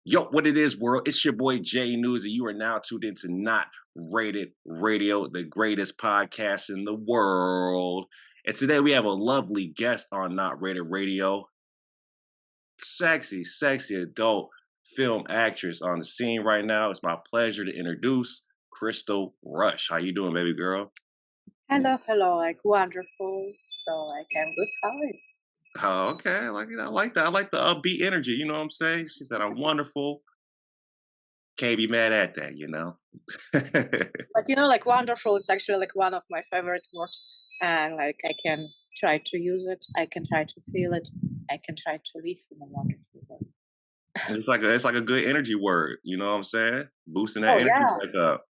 Yo, what it is, world? It's your boy Jay News, and you are now tuned into Not Rated Radio, the greatest podcast in the world. And today we have a lovely guest on Not Rated Radio. Sexy adult film actress on the scene right now. It's my pleasure to introduce Crystal Rush. How you doing, baby girl? Hello, like wonderful. So like I'm good. How are you? Oh, okay. I like it. I like that. I like the upbeat energy. You know what I'm saying? She said I'm wonderful. Can't be mad at that, you know? But like wonderful. It's actually like one of my favorite words, and like I can try to use it. I can try to feel it. I can try to live in a wonderful world. It's like a good energy word, you know what I'm saying? Boosting that Oh energy yeah, back up.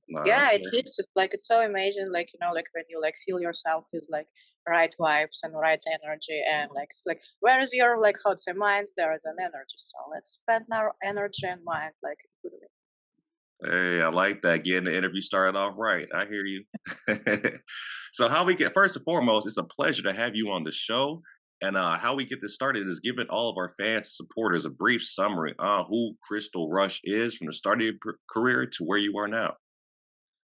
Nah, yeah. It okay. is. It's like it's so amazing. Like like when you like feel yourself with like right vibes and right energy, and like it's like where is your like hearts and minds? There is an energy. So let's spend our energy and mind like in good way. Hey, I like that. Getting the interview started off right. I hear you. So how we get first and foremost, it's a pleasure to have you on the show. And how we get this started is giving all of our fans supporters a brief summary on who Crystal Rush is from the start of your career to where you are now.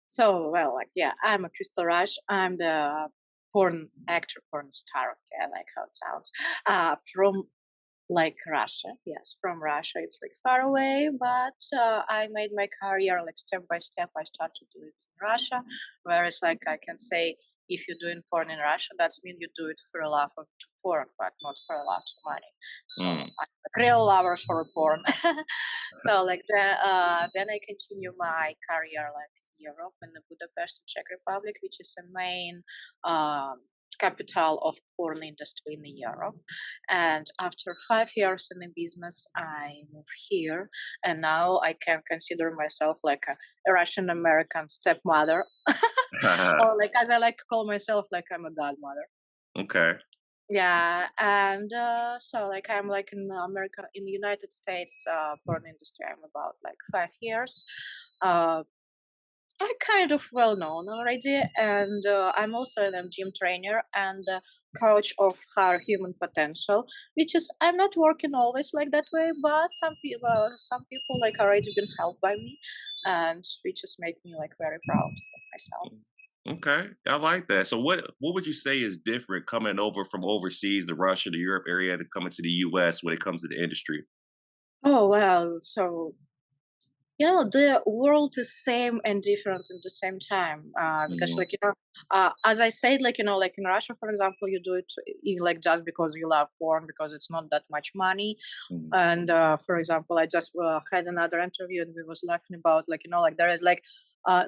So, well, like, yeah, I'm a Crystal Rush. I'm the porn actor, porn star. Okay, I like how it sounds. From like Russia. Yes, from Russia. It's like far away, but I made my career like step by step. I started to do it in Russia, whereas like I can say, if you're doing porn in Russia, that's mean you do it for a love of porn, but not for a lot of money. So Mm, I'm a real lover for porn. So like then I continue my career like in Europe in the Budapest, Czech Republic, which is the main um, capital of porn industry in Europe. And after 5 years in the business, I moved here, and now I can consider myself like a Russian American stepmother, or like as I like to call myself, like I'm a godmother. okay. Yeah, and so like I'm like in America, in the United States porn industry. I'm about like 5 years. Uh, I'm kind of well known already, and I'm also a gym trainer and coach of higher human potential. Which is I'm not working always like that way, but some people like already been helped by me, and which just make me like very proud of myself. Mm, okay. I like that. So what would you say is different coming over from overseas, the Russia, the Europe area, to coming to the US when it comes to the industry? Oh well, so the world is same and different at the same time because Mm, as I said, like like in Russia, for example, you do it like just because you love porn, because it's not that much money. mm, And for example, I just had another interview, and we was laughing about like like there is like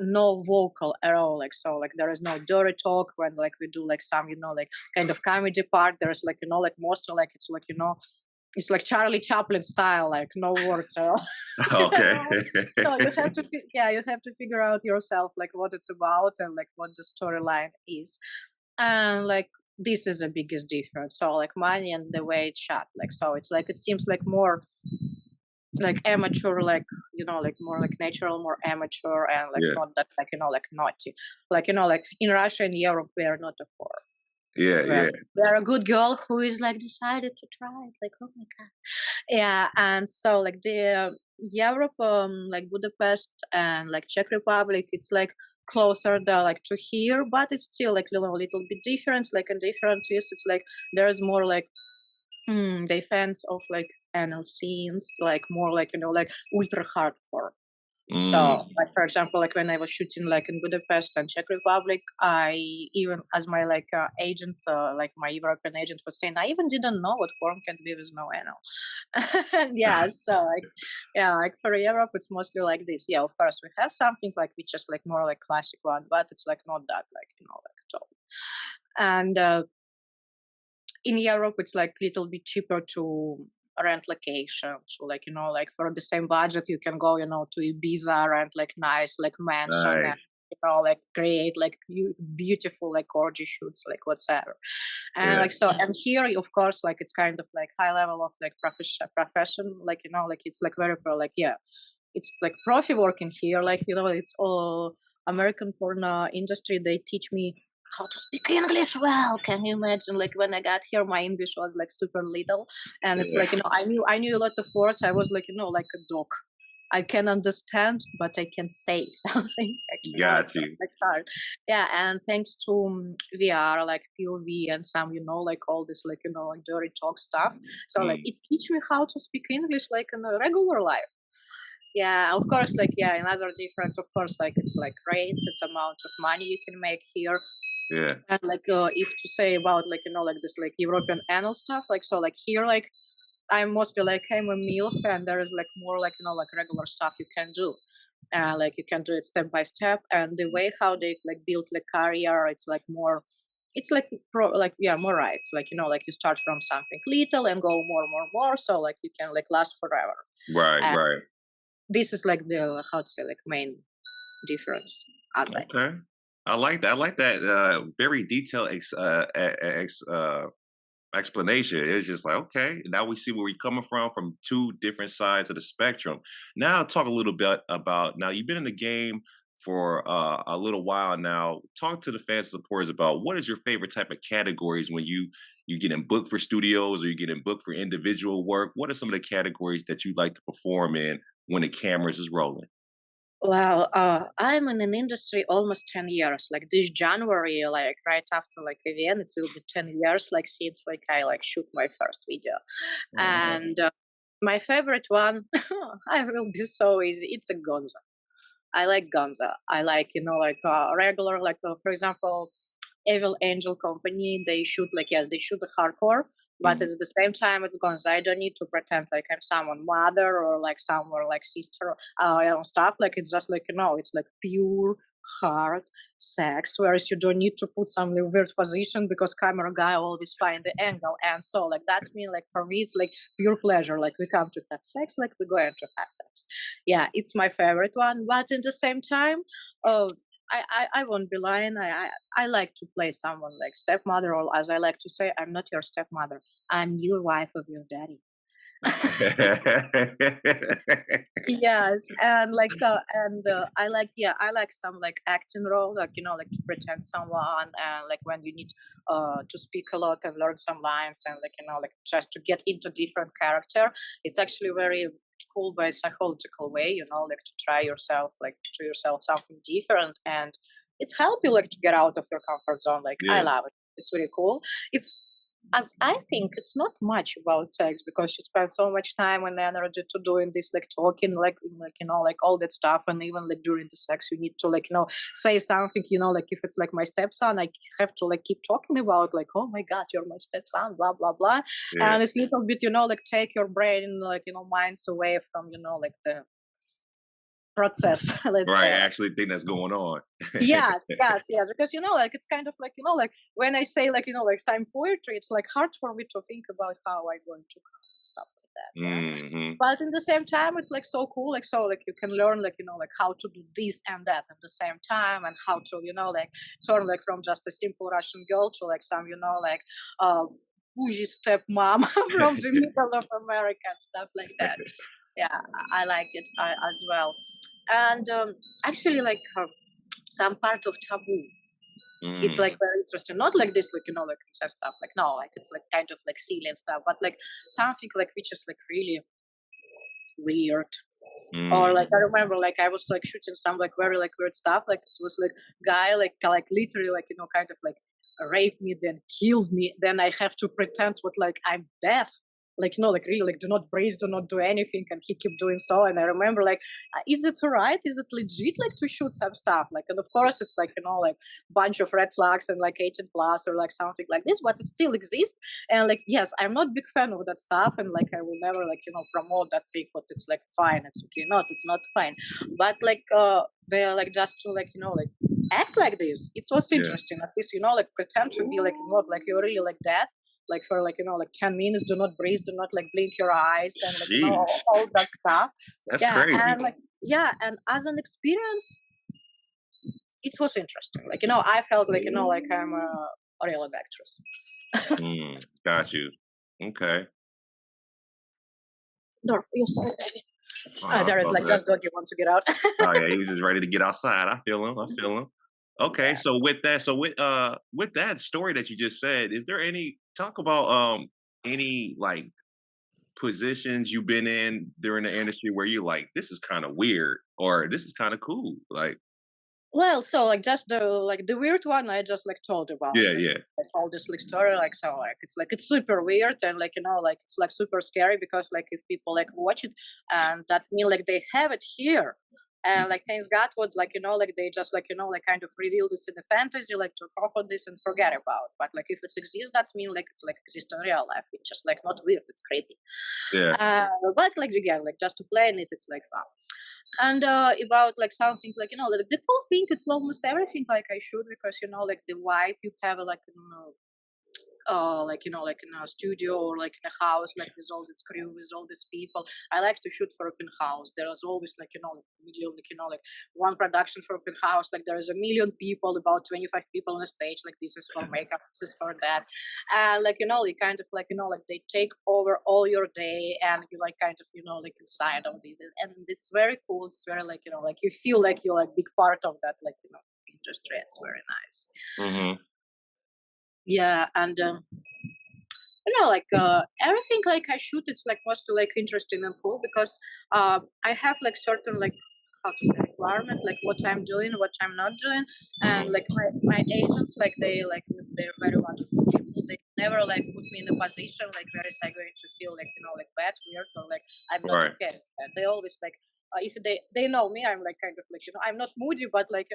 no vocal at all, like so like there is no dirty talk when like we do like some like kind of comedy part. There's like like mostly like it's like Charlie Chaplin style, like no words at all. okay. So you have to, yeah, you have to figure out yourself like what it's about and like what the storyline is, and like this is the biggest difference. So like money and the way it's shot, like so it's like it seems like more like amateur, like like more like natural, more amateur, and like Yeah. not that like like naughty, like like in Russia and Europe we are not a whore. Yeah, Well, yeah. we're a good girl who is like decided to try it. Like, oh my god, yeah. And so like the Europe, like Budapest and like Czech Republic, it's like closer like to here, but it's still like little bit different. Like a different is it's like there's more like defense of like anal scenes, like more like like ultra hardcore. So, Mm, like for example, like when I was shooting like in Budapest and Czech Republic, I even as my like agent, like my European agent was saying, I even didn't know what porn can be with no anal. Yeah, so like yeah, like for Europe, it's mostly like this. Yeah, of course we have something like which is like more like classic one, but it's like not that like like at all. And in Europe, it's like little bit cheaper to rent location. So like like for the same budget, you can go to Ibiza, rent like nice like mansion, and nice. like create like beautiful like gorgeous shoots like whatever. And Yeah. like so, and here of course like it's kind of like high level of like profession, like like it's like very pro, like yeah, it's like profi working here, like it's all American porn industry. They teach me how to speak English well. Can you imagine? Like when I got here, my English was like super little, and it's Yeah, like I knew a lot of words. I was like like a dog. I can understand, but I can say something. It's got not you. like hard. Yeah, and thanks to VR, like POV and some, like all this, like like dirty talk stuff. So like Mm, it's teach me how to speak English like in a regular life. Yeah, of course, like yeah, another difference, of course, like it's like rates, it's amount of money you can make here. yeah, And like if to say about like like this like European anal stuff, like so like here like I'm mostly like I'm a MILF and there is like more like like regular stuff you can do. Like you can do it step by step, and the way how they like build like career, it's like more, it's like like yeah, more right. Like like you start from something little and go more, so like you can like last forever. right, And right. this is like the how to say like main difference, I think. Okay. I like that. I like that very detailed explanation. It's just like, okay, now we see where we're coming from two different sides of the spectrum. Now, talk a little bit about now you've been in the game for a little while now. Talk to the fans supporters about what is your favorite type of categories when you getting booked for studios or you getting booked for individual work. What are some of the categories that you like to perform in when the cameras is rolling? Well, I'm in an industry almost 10 years. Like this January, like right after like AVN, it will be 10 years, like since like I like shoot my first video. Wow. And my favorite one, I will be so easy. It's a Gonza. I like Gonza. I like, like regular, like for example, Evil Angel Company. They shoot like yeah, they shoot the hardcore, but Mhm. at the same time it's Gonza. I don't need to pretend like I'm someone mother or like someone like sister, stuff. Like it's just like it's like pure hard sex. Whereas you don't need to put some weird position because camera guy always find the angle, and so like that's me. Like for me, it's like pure pleasure. Like we come to have sex, like we're going to have sex. Yeah, it's my favorite one. But at the same time, oh, I won't be lying. I like to play someone like stepmother, or as I like to say, I'm not your stepmother. I'm your wife of your daddy. Yes, and like so, and I like yeah, I like some like acting role, like like to pretend someone, and like when you need to speak a lot and learn some lines, and like like just to get into different character. It's actually very cool by psychological way, like to try yourself, like to yourself something different, and it's help you like to get out of your comfort zone. Like I Yeah, love it. It's really cool. It's as I think it's not much about sex because you spend so much time and energy to doing this, like talking, like like all that stuff, and even like during the sex, you need to like say something, like if it's like my stepson, I have to like keep talking about like, oh my god, you're my stepson, blah blah blah, yeah. and it's a little bit, like take your brain, like minds away from like the process, let's Right. say like. Actually, think that's going on. Yes, because like it's kind of like like when I say like like some poetry, it's like hard for me to think about how I'm going to come and stuff like that. Yeah, Hmm. but in the same time, it's like so cool, like so like you can learn like like how to do this and that at the same time, and how to like turn like from just a simple Russian girl to like some like uh bougie stepmom from the middle of America and stuff like that. Yeah, I like it as well, and actually like. Some part of taboo. It's Mm, like very interesting. Not like this, like like incest stuff. Like no, like it's like kind of like silly and stuff, but like something like which is like really weird. Or mm. like I remember, like I was like shooting some like very like weird stuff. Like it was like guy like literally like kind of like raped me, then killed me. Then I have to pretend what like I'm deaf. Like like really like do not brace, do not do anything, and he kept doing so. And I remember like, is it right? Is it legit like to shoot some stuff? Like, and of course it's like like bunch of red flags and like 18 plus or like something like this, but it still exists. And like yes, I'm not big fan of that stuff, and like I will never like promote that thing. But it's like fine, it's okay. Not it's not fine, but like they're like just to like like act like this. It was Yeah. interesting. At least like pretend to be like not like you're really like that. Like for like like 10 minutes, do not breathe, do not like blink your eyes, and like Sheesh. all that stuff. That's Yeah, crazy. and like yeah, and as an experience, it was interesting. Like I felt like like I'm a real actress. Got you. Okay. Dorf, you're sorry, baby. Oh, There that's is all like good. just dog you want to get out. Oh yeah, he was just ready to get outside. I feel him. I feel him. Okay, Yeah. so with that story that you just said, is there any talk about any like positions you've been in during the industry where you're like, this is kind of weird or this is kind of cool? Like, Well, so like just the weird one I just like told about yeah, like yeah, I told this like story like so like it's super weird and like like it's like super scary because like if people like watch it and that mean like they have it here and like thanks God would like like they just like like kind of reveal this in the fantasy like to profit this and forget about but like if it exists that's mean like it's like exists in real life it's just like not weird it's creepy yeah. but like again like just to play in it it's like fun and about like something like like the cool thing it's almost everything like I should because like the vibe you have like like like in a studio or like in a house like with all this crew with all these people I like to shoot for open house there is always like million like like one production for open house like there is a million people about 25 people on the stage like this is for makeup this is for that and like you kind of like like they take over all your day and you like kind of like inside of it and it's very cool it's very like like you feel like you're like big part of that like industry it's very nice Hmm. yeah and like everything like I shoot it's like mostly like interesting and cool because I have like certain like how to say requirement like what I'm doing what I'm not doing and Hmm. like my agents like they're very wonderful people they never like put me in a position like where is I going to feel like like bad weird or like I'm not Right. okay and they always like if they know me I'm like kind of like I'm not moody but like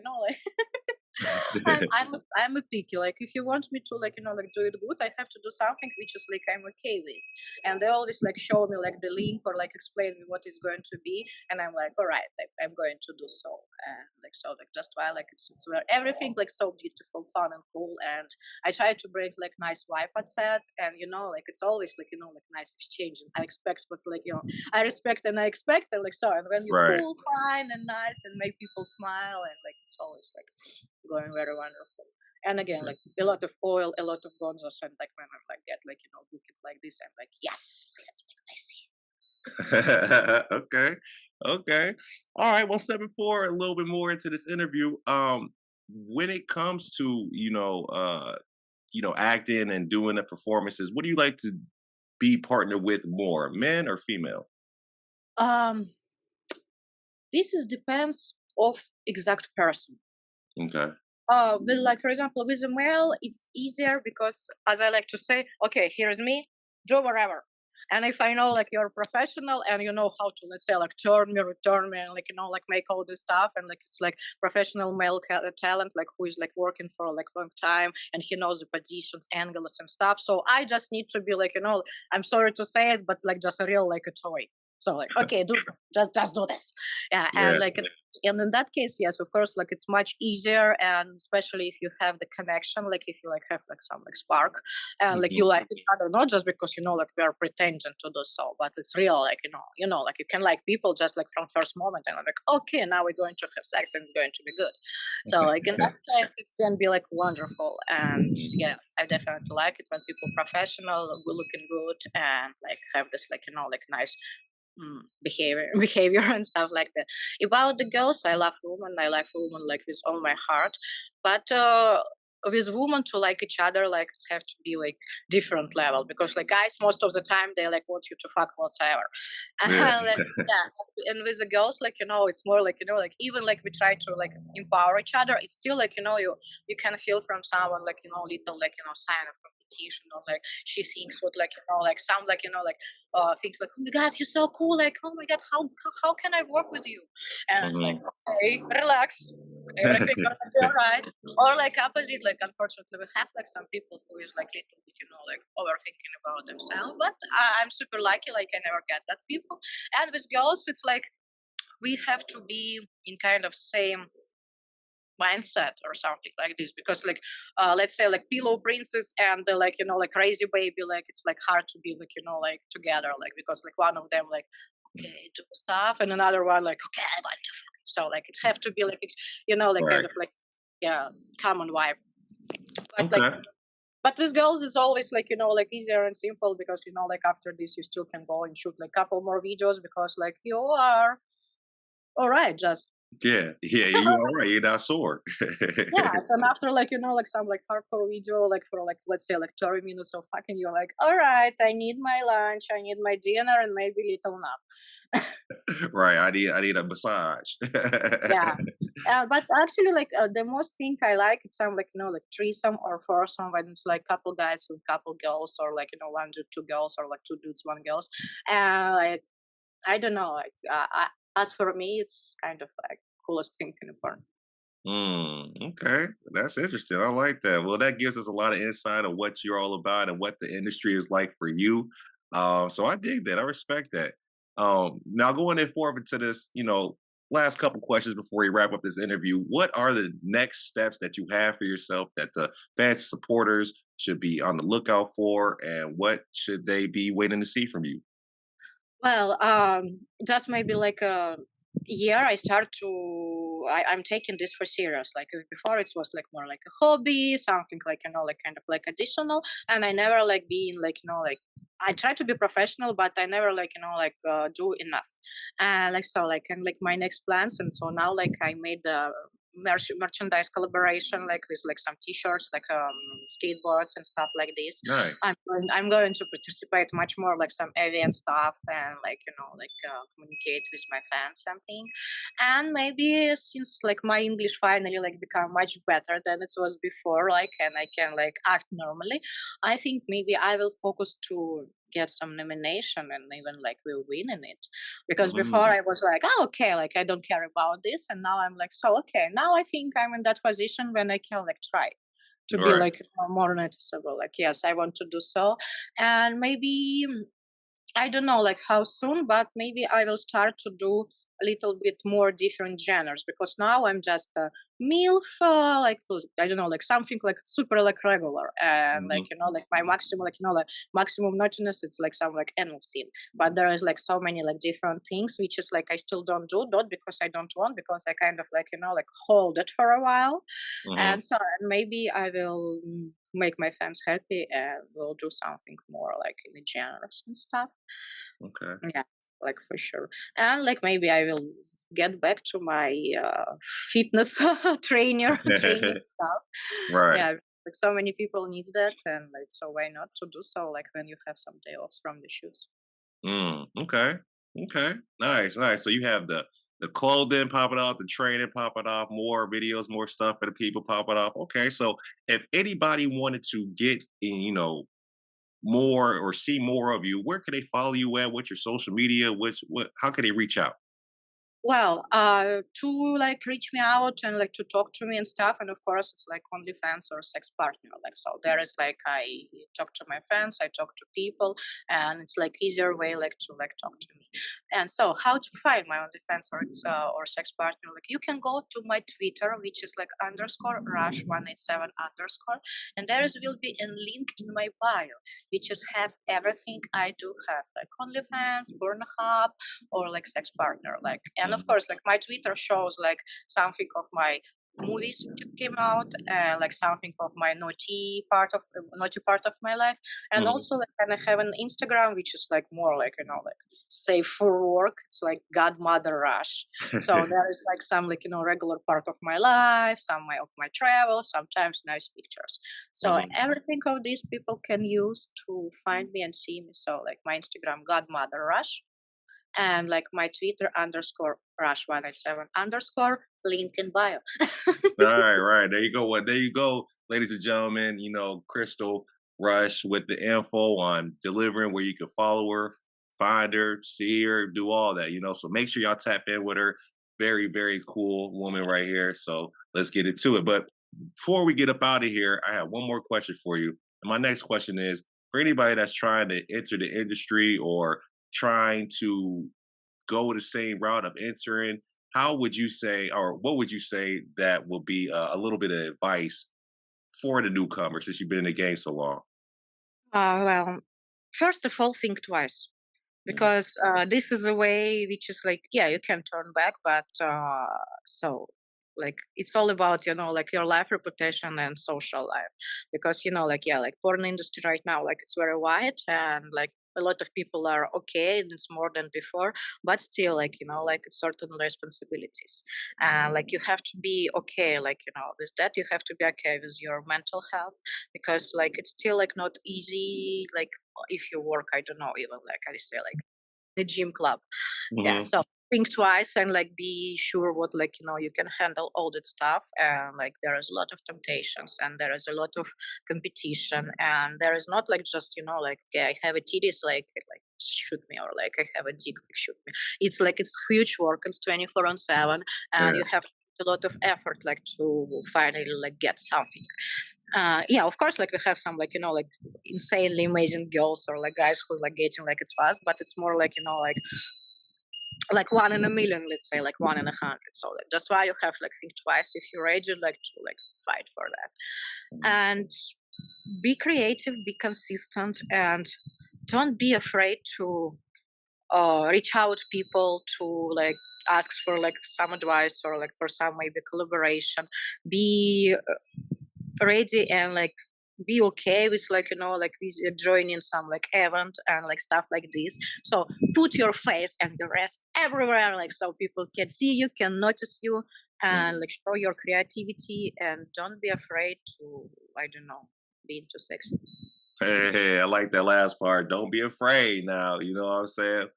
like I'm a picky. Like if you want me to like like do it good, I have to do something which is like I'm okay with. And they always like show me like the link or like explain me what is going to be, and I'm like, all right, like, I'm going to do so. And like so like just why like it's where everything like so beautiful, fun and cool. And I try to bring like nice vibe at set, and like it's always like like nice exchange. And I expect what like I respect and I expect and like so. And when you Right. cool, fine and nice and make people smile and like it's always like going very wonderful. And again, like a lot of oil, a lot of gonzos, and like when I like get like book it like this, I'm like, yes, let's make this. Okay. Okay. All right. Well, stepping forward a little bit more into this interview, when it comes to acting and doing the performances, what do you like to be partnered with more, men or female? Um, this is depends of exact person. Okay. With like for example, with a male, it's easier because as I like to say, okay, here's me, do whatever. And if I know like you're a professional and you know how to let's say like turn me, return me, and like like make all this stuff, and like it's like professional male talent, like who is like working for like long time, and he knows the positions, angles, and stuff. So I just need to be like I'm sorry to say it, but like just a real like a toy. So like okay, just do this, yeah, and Yeah. like and in that case yes of course like it's much easier and especially if you have the connection like if you like have like some like spark and like you Mhm. like each other not just because like we are pretending to do so but it's real like like you can like people just like from first moment and I'm like okay now we're going to have sex and it's going to be good so like in that sense it can be like wonderful and Mhm. yeah I definitely like it when people professional good looking good and like have this like like nice behavior and stuff like that. About the girls, I love women. I like women like with all my heart, but with women to like each other, like it have to be like different level because like guys most of the time they like want you to fuck whatsoever. Yeah. Like, yeah, and with the girls, like it's more like like even like we try to like empower each other. It's still like you can feel from someone like little like sign of competition or like she thinks what like like some like like things like, "Oh my God, you're so cool!" Like, "Oh my God, how can I work with you?" And like, Mhm. okay, relax, everything gonna be alright. Or like opposite, like unfortunately, we have like some people who is like little bit, like overthinking about themselves. But I'm super lucky, like I never get that people. And with girls, it's like we have to be in kind of same mindset or something like this because like let's say like pillow princess and like like crazy baby like it's like hard to be like like together like because like one of them like okay do stuff and another one like okay I want to fuck. So like it have to be like it's like kind Right. of like yeah common vibe but like Okay. but with girls it's always like like easier and simple because like after this you still can go and shoot like couple more videos because like you are all right just Yeah, yeah, you all right. You're not sore. Yes, and after like like some like hardcore video, like for like let's say like 30 minutes of fucking, you're like, all right, I need my lunch, I need my dinner, and maybe little nap. Right. I need a massage. Yeah. But actually, like the most thing I like, it's some like like threesome or foursome when it's like couple guys with couple girls, or like one dude, two girls, or like two dudes, one girls, and like I don't know, like as for me, it's kind of like coolest thing in the porn. Okay, that's interesting. I like that. Well, that gives us a lot of insight on what you're all about and what the industry is like for you. So I dig that. I respect that. Now going in forward into this, last couple questions before we wrap up this interview. What are the next steps that you have for yourself that the fans supporters should be on the lookout for, and what should they be waiting to see from you? Well, just maybe like a year I start to I'm taking this for serious. Like before it was like more like a hobby, something like like kind of like additional, and I never like being like like I try to be professional, but I never like do enough. And like so like and like my next plans, and so now like I made the merchandise collaboration like with like some t-shirts, like skateboards and stuff like this. Nice. I'm going to participate much more like some AVN stuff, and like communicate with my fans something. And maybe since like my English finally like become much better than it was before, like, and I can like act normally, I think maybe I will focus to get some nomination and even like will win in it, because before Mm, I was like, oh, okay, like I don't care about this, and now I'm like, so okay, now I think I'm in that position when I can like try to be right. like more noticeable. Like, yes, I want to do so. And maybe I don't know like how soon, but maybe I will start to do a little bit more different genres, because now I'm just a MILF, like I don't know, like something like super like regular, and like Mhm. like my maximum like maximum naughtiness, it's like some like anal scene. But there is like so many like different things, which is like I still don't do, not because I don't want, because I kind of like like hold it for a while, Mhm. and so and maybe I will make my fans happy and we'll do something more like in the genres and stuff. Okay. Yeah, like for sure. And like maybe I will get back to my fitness training stuff. Right. Yeah, like so many people needs that, and like so why not to do so? Like when you have some day off from the shoes. Okay. Okay. Nice, nice. So you have the clothing popping off, the training popping off, more videos, more stuff for the people popping off. Okay. So if anybody wanted to get in, more or see more of you, where can they follow you at? What's your social media? What how can they reach out? Well, to like reach me out and like to talk to me and stuff, and of course it's like OnlyFans or sex partner. Like so, there is like I talk to my fans, I talk to people, and it's like easier way like to like talk to me. And so, how to find my OnlyFans or sex partner? Like you can go to my Twitter, which is like underscore rush 187 underscore, and there is will be a link in my bio, which is have everything I do have, like OnlyFans, Pornhub, or like sex partner, like, and of Mhm. course like my Twitter shows like something of my movies which came out, like something of my naughty part of my life, and Mhm. also like kind of have an Instagram which is like more like like safe for work, it's like godmother rush. So there is like some like regular part of my life, of my travel, sometimes nice pictures. So Mhm. everything of these people can use to find me and see me. So like my Instagram godmother rush, and like my Twitter underscore rush187 underscore link in bio. Right, right. There you go. Well, there you go, ladies and gentlemen. Crystal Rush with the info on delivering where you can follow her, find her, see her, do all that. So make sure y'all tap in with her. Very, very cool woman right here. So let's get into it. But before we get up out of here, I have one more question for you. And my next question is for anybody that's trying to enter the industry or trying to go the same route of entering, how would you say, or what would you say that will be a little bit of advice for the newcomer since you've been in the game so long? Well, first of all, think twice, Mhm. because this is a way which is like, yeah, you can turn back, but so like it's all about, like your life reputation and social life. Because, like, yeah, like porn industry right now, like it's very wide, and like a lot of people are okay, and it's more than before, but still, like, like certain responsibilities. And like you have to be okay, like, with that, you have to be okay with your mental health, because like it's still like not easy, like if you work, I don't know, even like I say, like the gym club. Yeah, Hmm. so think twice and like be sure what, like, you can handle all that stuff. And like there is a lot of temptations, and there is a lot of competition, and there is not like just, like, okay, I have a titties, like shoot me, or like I have a dick, like shoot me. It's like it's huge work, it's 24 on 7, and Yeah. you have a lot of effort like to finally like get something. Yeah, of course, like we have some, like, like insanely amazing girls or like guys who like getting like it's fast, but it's more like, like one in a million, let's say, like 1 in 100. So like, that's why you have like think twice if you're ready, like to like fight for that. And be creative, be consistent, and don't be afraid to reach out people to like ask for like some advice, or like for some maybe collaboration. Be ready, and like be okay with, like, like with joining some like event and like stuff like this. So put your face and your ass everywhere, like so people can see you, can notice you, and like show your creativity, and don't be afraid to, I don't know, be too sexy. Hey, I like that last part. Don't be afraid now. You know what I'm saying?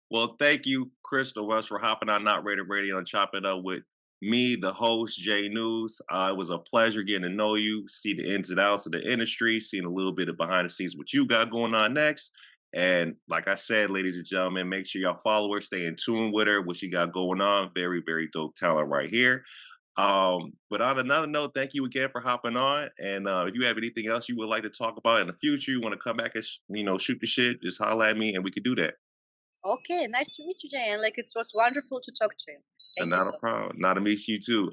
Well, thank you, Crystal West, for hopping on Not Rated Radio and chopping up with me, the host, Jay News. It was a pleasure getting to know you, see the ins and outs of the industry, seeing a little bit of behind the scenes what you got going on next. And like I said, ladies and gentlemen, make sure y'all follow her, stay in tune with her, what she got going on. Very, very dope talent right here. But on another note, thank you again for hopping on. And if you have anything else you would like to talk about in the future, you want to come back and shoot the shit, just holler at me and we could do that. Okay, nice to meet you, Jay, and like it was wonderful to talk to you. And Thank you not a so problem. Not to meet you too.